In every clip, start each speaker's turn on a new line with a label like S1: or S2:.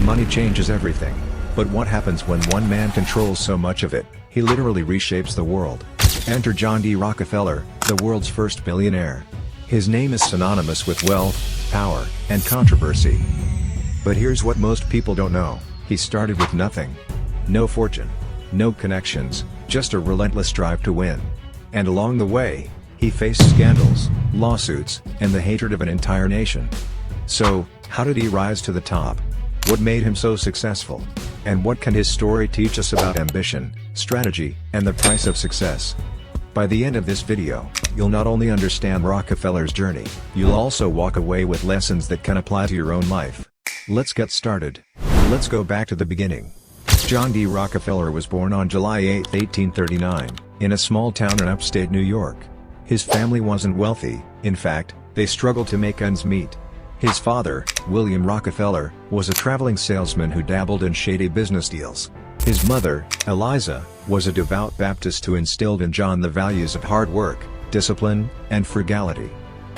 S1: Money changes everything. But what happens when one man controls so much of it? He literally reshapes the world. Enter John D. Rockefeller, the world's first billionaire. His name is synonymous with wealth, power, and controversy. But here's what most people don't know. He started with nothing. No fortune. No connections, just a relentless drive to win. And along the way, he faced scandals, lawsuits, and the hatred of an entire nation. So, how did he rise to the top? What made him so successful? And what can his story teach us about ambition, strategy, and the price of success? By the end of this video, you'll not only understand Rockefeller's journey, you'll also walk away with lessons that can apply to your own life. Let's get started. Let's go back to the beginning. John D. Rockefeller was born on July 8, 1839, in a small town in upstate New York. His family wasn't wealthy, in fact, they struggled to make ends meet. His father, William Rockefeller, was a traveling salesman who dabbled in shady business deals. His mother, Eliza, was a devout Baptist who instilled in John the values of hard work, discipline, and frugality.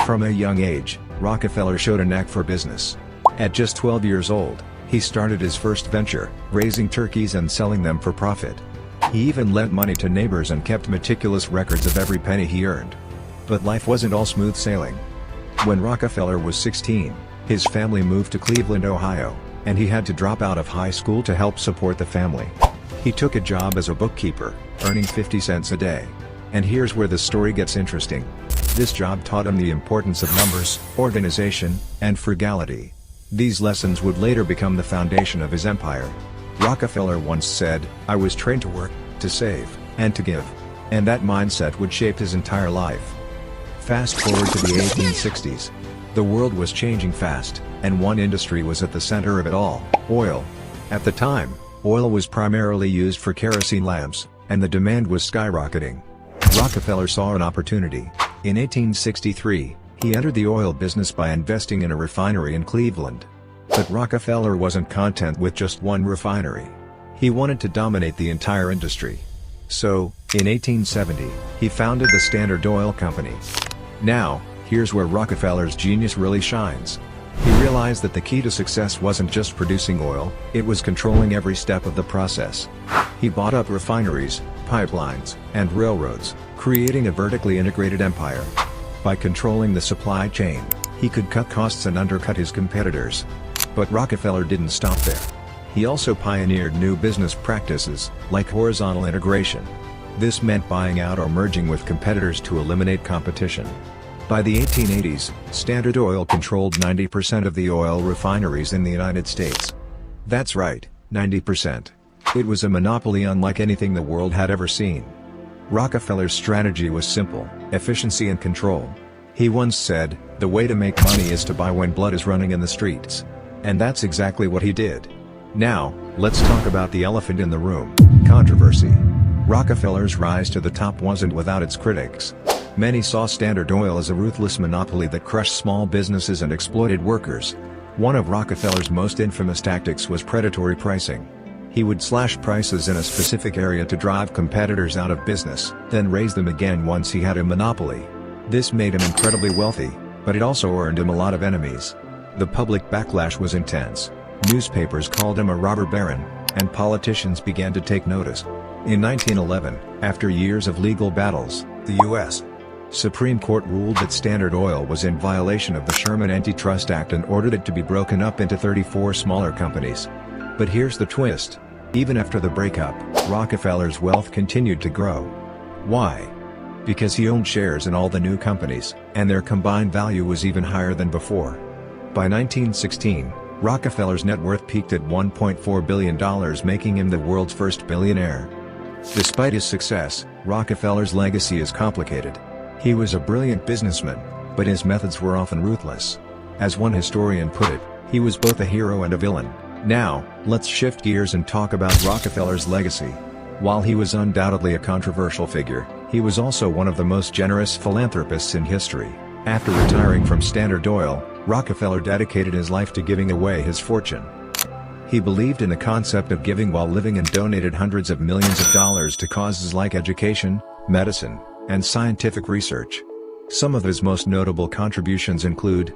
S1: From a young age, Rockefeller showed a knack for business. At just 12 years old, he started his first venture, raising turkeys and selling them for profit. He even lent money to neighbors and kept meticulous records of every penny he earned. But life wasn't all smooth sailing. When Rockefeller was 16, his family moved to Cleveland, Ohio, and he had to drop out of high school to help support the family. He took a job as a bookkeeper, earning 50 cents a day. And here's where the story gets interesting. This job taught him the importance of numbers, organization, and frugality. These lessons would later become the foundation of his empire. Rockefeller once said, "I was trained to work, to save, and to give." And that mindset would shape his entire life. Fast forward to the 1860s. The world was changing fast, and one industry was at the center of it all: oil. At the time, oil was primarily used for kerosene lamps, and the demand was skyrocketing. Rockefeller saw an opportunity. In 1863, he entered the oil business by investing in a refinery in Cleveland. But Rockefeller wasn't content with just one refinery. He wanted to dominate the entire industry. So, in 1870, he founded the Standard Oil Company. Now, here's where Rockefeller's genius really shines. He realized that the key to success wasn't just producing oil, it was controlling every step of the process. He bought up refineries, pipelines, and railroads, creating a vertically integrated empire. By controlling the supply chain, he could cut costs and undercut his competitors. But Rockefeller didn't stop there. He also pioneered new business practices, like horizontal integration. This meant buying out or merging with competitors to eliminate competition. By the 1880s, Standard Oil controlled 90% of the oil refineries in the United States. That's right, 90%. It was a monopoly unlike anything the world had ever seen. Rockefeller's strategy was simple: efficiency and control. He once said, "The way to make money is to buy when blood is running in the streets." And that's exactly what he did. Now, let's talk about the elephant in the room: controversy. Rockefeller's rise to the top wasn't without its critics. Many saw Standard Oil as a ruthless monopoly that crushed small businesses and exploited workers. One of Rockefeller's most infamous tactics was predatory pricing. He would slash prices in a specific area to drive competitors out of business, then raise them again once he had a monopoly. This made him incredibly wealthy, but it also earned him a lot of enemies. The public backlash was intense. Newspapers called him a robber baron, and politicians began to take notice. In 1911, after years of legal battles, the U.S. Supreme Court ruled that Standard Oil was in violation of the Sherman Antitrust Act and ordered it to be broken up into 34 smaller companies. But here's the twist. Even after the breakup, Rockefeller's wealth continued to grow. Why? Because he owned shares in all the new companies, and their combined value was even higher than before. By 1916, Rockefeller's net worth peaked at $1.4 billion, making him the world's first billionaire. Despite his success, Rockefeller's legacy is complicated. He was a brilliant businessman, but his methods were often ruthless. As one historian put it, he was both a hero and a villain. Now, let's shift gears and talk about Rockefeller's legacy. While he was undoubtedly a controversial figure, he was also one of the most generous philanthropists in history. After retiring from Standard Oil, Rockefeller dedicated his life to giving away his fortune. He believed in the concept of giving while living and donated hundreds of millions of dollars to causes like education, medicine, and scientific research. Some of his most notable contributions include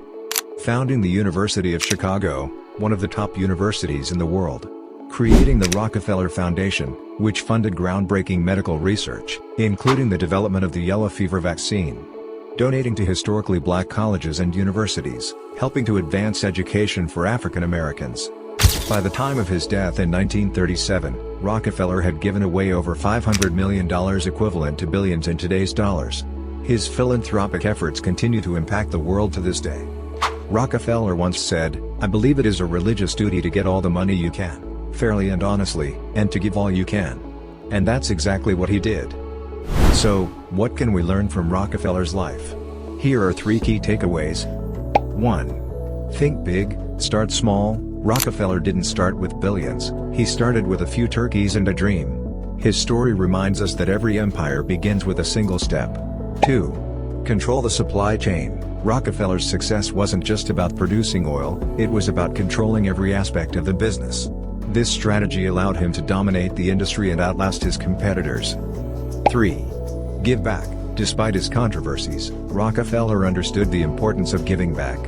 S1: founding the University of Chicago, one of the top universities in the world. Creating the Rockefeller Foundation, which funded groundbreaking medical research, including the development of the yellow fever vaccine. Donating to historically black colleges and universities, helping to advance education for African Americans. By the time of his death in 1937, Rockefeller had given away over $500 million, equivalent to billions in today's dollars. His philanthropic efforts continue to impact the world to this day. Rockefeller once said, "I believe it is a religious duty to get all the money you can, fairly and honestly, and to give all you can." And that's exactly what he did. So, what can we learn from Rockefeller's life? Here are 3 key takeaways. 1. Think big, start small. Rockefeller didn't start with billions, he started with a few turkeys and a dream. His story reminds us that every empire begins with a single step. 2. Control the supply chain. Rockefeller's success wasn't just about producing oil, it was about controlling every aspect of the business. This strategy allowed him to dominate the industry and outlast his competitors. 3. Give back. Despite his controversies, Rockefeller understood the importance of giving back.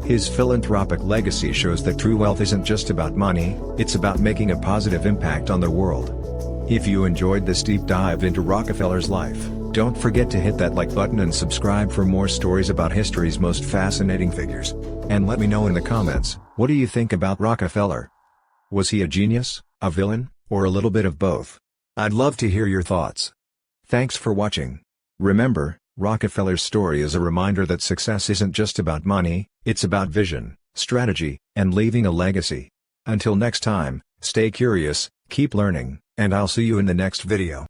S1: His philanthropic legacy shows that true wealth isn't just about money, it's about making a positive impact on the world. If you enjoyed this deep dive into Rockefeller's life, don't forget to hit that like button and subscribe for more stories about history's most fascinating figures. And let me know in the comments, what do you think about Rockefeller? Was he a genius, a villain, or a little bit of both? I'd love to hear your thoughts. Thanks for watching. Remember, Rockefeller's story is a reminder that success isn't just about money, it's about vision, strategy, and leaving a legacy. Until next time, stay curious, keep learning, and I'll see you in the next video.